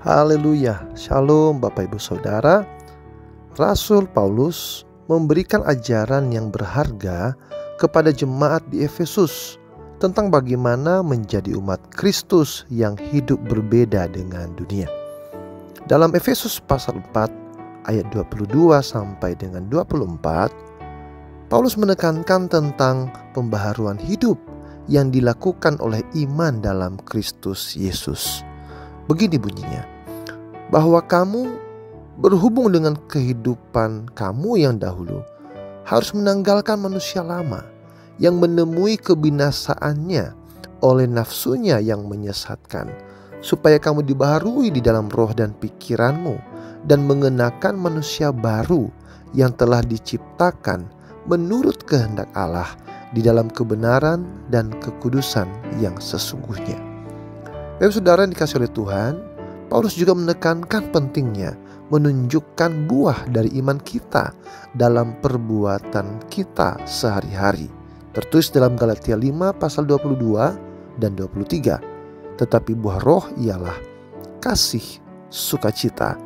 Haleluya, Shalom Bapak Ibu Saudara. Rasul Paulus memberikan ajaran yang berharga kepada jemaat di Efesus tentang bagaimana menjadi umat Kristus yang hidup berbeda dengan dunia. Dalam Efesus pasal 4 ayat 22 sampai dengan 24, Paulus menekankan tentang pembaharuan hidup yang dilakukan oleh iman dalam Kristus Yesus. Begini bunyinya, bahwa kamu berhubung dengan kehidupan kamu yang dahulu harus menanggalkan manusia lama yang menemui kebinasaannya oleh nafsunya yang menyesatkan, supaya kamu dibaharui di dalam roh dan pikiranmu dan mengenakan manusia baru yang telah diciptakan menurut kehendak Allah di dalam kebenaran dan kekudusan yang sesungguhnya. Bapak saudara yang dikasihi oleh Tuhan, Paulus juga menekankan pentingnya menunjukkan buah dari iman kita dalam perbuatan kita sehari-hari. Tertulis dalam Galatia 5 pasal 22 dan 23. Tetapi buah roh ialah kasih, sukacita,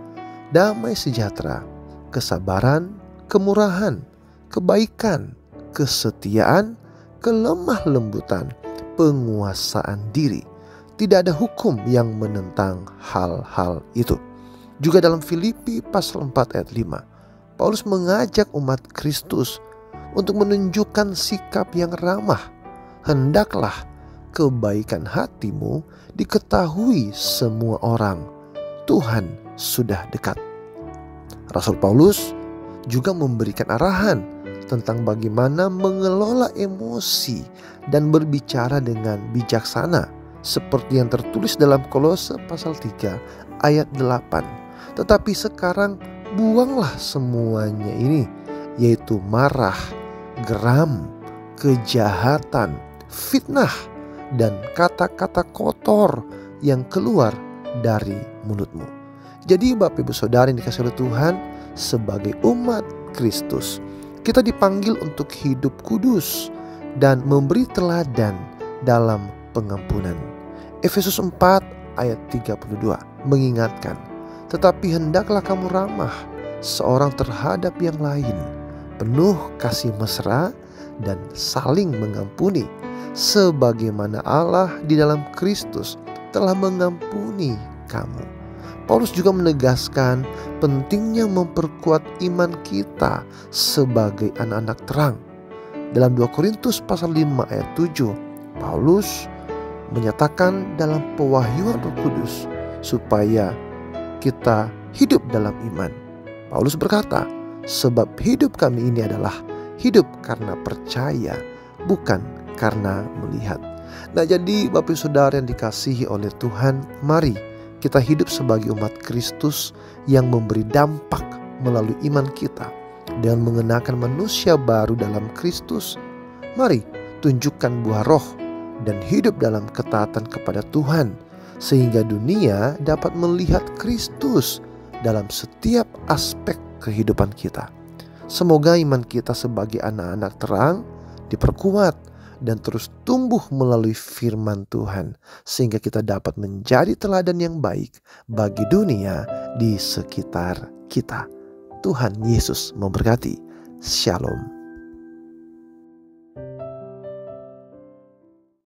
damai sejahtera, kesabaran, kemurahan, kebaikan, kesetiaan, kelemah lembutan, penguasaan diri. Tidak ada hukum yang menentang hal-hal itu. Juga dalam Filipi pasal 4 ayat 5, Paulus mengajak umat Kristus untuk menunjukkan sikap yang ramah. Hendaklah kebaikan hatimu diketahui semua orang. Tuhan sudah dekat. Rasul Paulus juga memberikan arahan tentang bagaimana mengelola emosi dan berbicara dengan bijaksana, seperti yang tertulis dalam Kolose pasal 3 ayat 8. Tetapi sekarang buanglah semuanya ini, yaitu marah, geram, kejahatan, fitnah, dan kata-kata kotor yang keluar dari mulutmu. Jadi Bapak Ibu Saudara yang dikasihi oleh Tuhan, sebagai umat Kristus, kita dipanggil untuk hidup kudus dan memberi teladan dalam pengampunan. Efesus 4 ayat 32 mengingatkan, tetapi hendaklah kamu ramah seorang terhadap yang lain, penuh kasih mesra dan saling mengampuni, sebagaimana Allah di dalam Kristus telah mengampuni kamu. Paulus juga menegaskan pentingnya memperkuat iman kita sebagai anak-anak terang. Dalam 2 Korintus pasal 5 ayat 7, Paulus menyatakan dalam pewahyuan Roh Kudus supaya kita hidup dalam iman. Paulus berkata, sebab hidup kami ini adalah hidup karena percaya, bukan karena melihat. Nah, jadi Bapak Saudara yang dikasihi oleh Tuhan, mari kita hidup sebagai umat Kristus yang memberi dampak melalui iman kita dengan mengenakan manusia baru dalam Kristus. Mari tunjukkan buah roh dan hidup dalam ketaatan kepada Tuhan, sehingga dunia dapat melihat Kristus dalam setiap aspek kehidupan kita. Semoga iman kita sebagai anak-anak terang diperkuat dan terus tumbuh melalui firman Tuhan, sehingga kita dapat menjadi teladan yang baik bagi dunia di sekitar kita. Tuhan Yesus memberkati. Shalom.